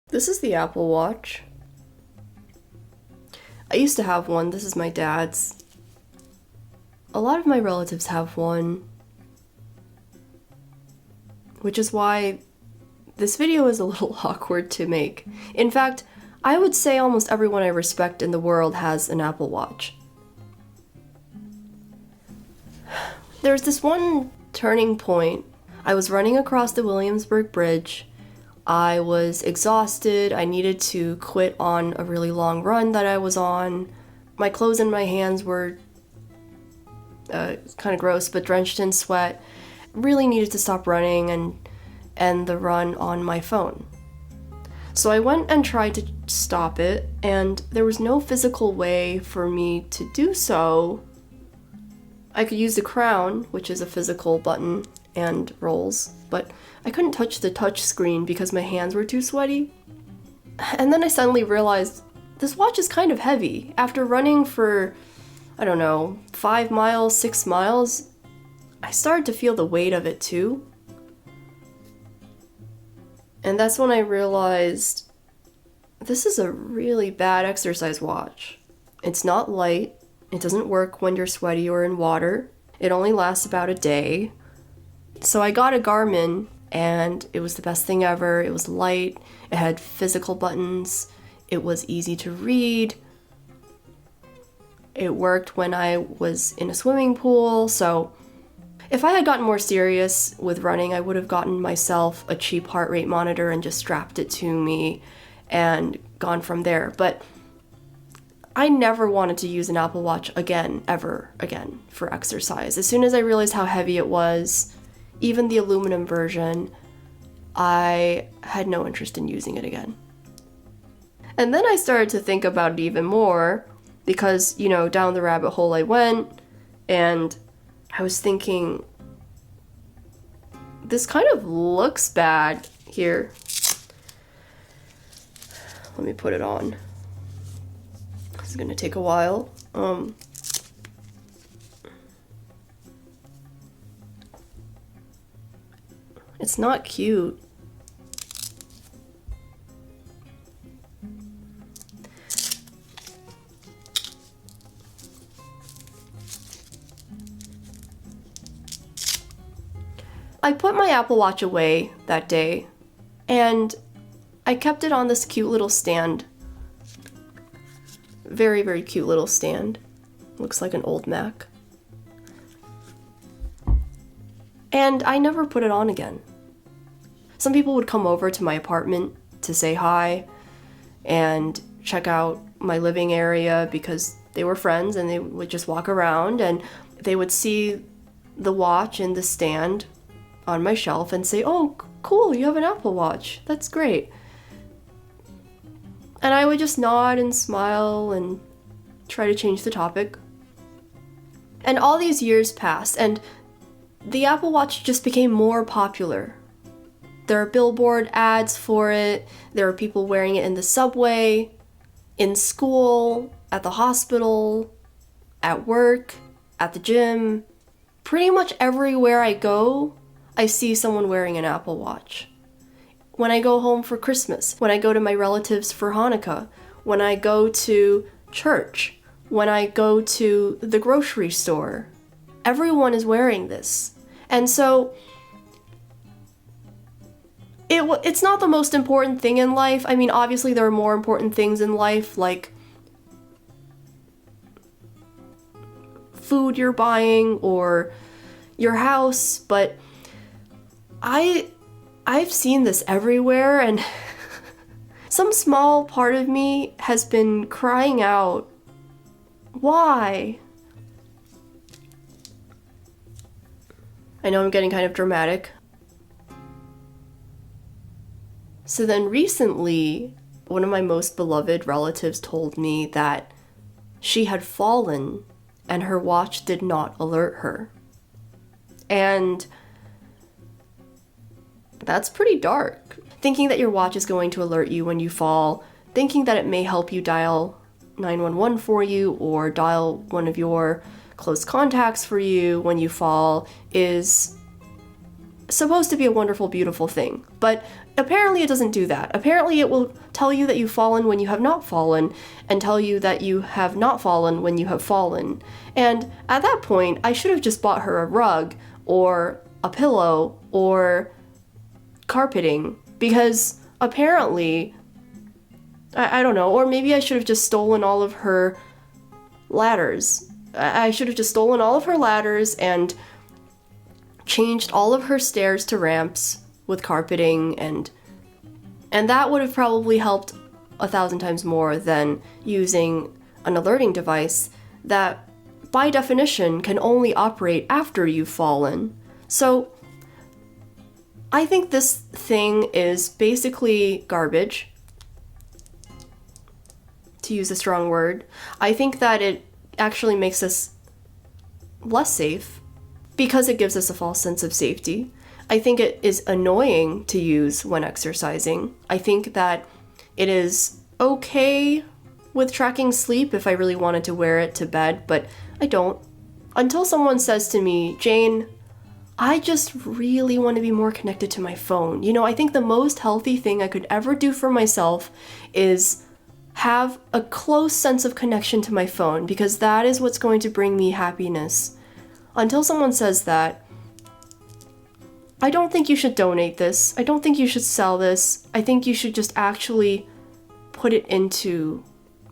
This is the Apple Watch. I used to have one. This is my dad's. A lot of my relatives have one, which is why this video is a little awkward to make. In fact, I would say almost everyone I respect in the world has an Apple Watch. There's this one turning point. I was running across the Williamsburg Bridge. I was exhausted. I needed to quit on a really long run that I was on. My clothes and my hands were kind of gross, but drenched in sweat. Really needed to stop running and end the run on my phone. So I went and tried to stop it, and there was no physical way for me to do so. I could use the crown, which is a physical button and rolls, but I couldn't touch the touch screen because my hands were too sweaty. And then I suddenly realized this watch is kind of heavy. After running for, 5 miles, 6 miles, I started to feel the weight of it too. And that's when I realized this is a really bad exercise watch. It's not light. It doesn't work when you're sweaty or in water. It only lasts about a day. So I got a Garmin, and it was the best thing ever. It was light. It had physical buttons. It was easy to read. It worked when I was in a swimming pool. So if I had gotten more serious with running, I would have gotten myself a cheap heart rate monitor and just strapped it to me and gone from there. But I never wanted to use an Apple Watch again, ever again, for exercise. As soon as I realized how heavy it was, even the aluminum version, I had no interest in using it again. And then I started to think about it even more because, down the rabbit hole I went, and I was thinking, this kind of looks bad here. Let me put it on. This is gonna take a while. It's not cute. I put my Apple Watch away that day, and I kept it on this cute little stand. Very, very cute little stand. Looks like an old Mac. And I never put it on again. Some people would come over to my apartment to say hi and check out my living area because they were friends, and they would just walk around and they would see the watch in the stand on my shelf and say, "Oh, cool, you have an Apple Watch. That's great." And I would just nod and smile and try to change the topic. And all these years passed, and the Apple Watch just became more popular. There are billboard ads for it. There are people wearing it in the subway, in school, at the hospital, at work, at the gym. Pretty much everywhere I go, I see someone wearing an Apple Watch. When I go home for Christmas, when I go to my relatives for Hanukkah, when I go to church, when I go to the grocery store, everyone is wearing this. And so it's not the most important thing in life. I mean, obviously there are more important things in life, like food you're buying or your house, but I've seen this everywhere, and some small part of me has been crying out, why? I know I'm getting kind of dramatic. So then recently, one of my most beloved relatives told me that she had fallen and her watch did not alert her. And that's pretty dark. Thinking that your watch is going to alert you when you fall, thinking that it may help you dial 911 for you or dial one of your close contacts for you when you fall is supposed to be a wonderful, beautiful thing. But apparently it doesn't do that. Apparently it will tell you that you've fallen when you have not fallen, and tell you that you have not fallen when you have fallen. And at that point, I should have just bought her a rug, or a pillow, or carpeting, because apparently, I don't know, or maybe I should have just stolen all of her ladders. I should have just stolen all of her ladders and changed all of her stairs to ramps with carpeting, and that would have probably helped 1,000 times more than using an alerting device that, by definition, can only operate after you've fallen. So, I think this thing is basically garbage, to use a strong word. I think that it actually makes us less safe because it gives us a false sense of safety. I think it is annoying to use when exercising. I think that it is okay with tracking sleep if I really wanted to wear it to bed, but I don't. Until someone says to me, Jane, I just really want to be more connected to my phone. You know, I think the most healthy thing I could ever do for myself is have a close sense of connection to my phone, because that is what's going to bring me happiness. Until someone says that, I don't think you should donate this. I don't think you should sell this. I think you should just actually put it into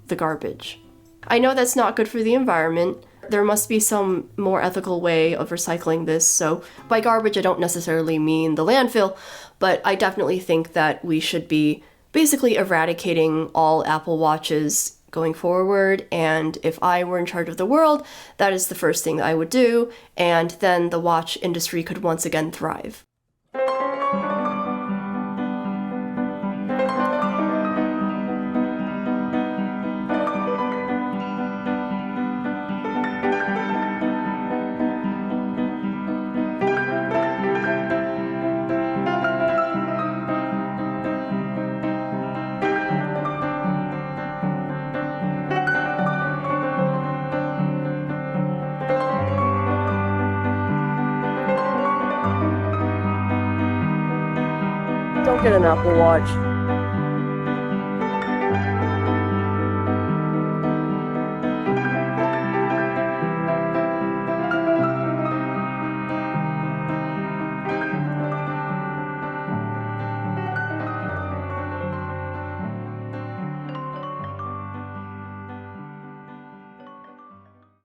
the garbage. I know that's not good for the environment. There must be some more ethical way of recycling this. So by garbage, I don't necessarily mean the landfill, but I definitely think that we should be basically eradicating all Apple Watches going forward. And if I were in charge of the world, that is the first thing that I would do. And then the watch industry could once again thrive. Don't get an Apple Watch.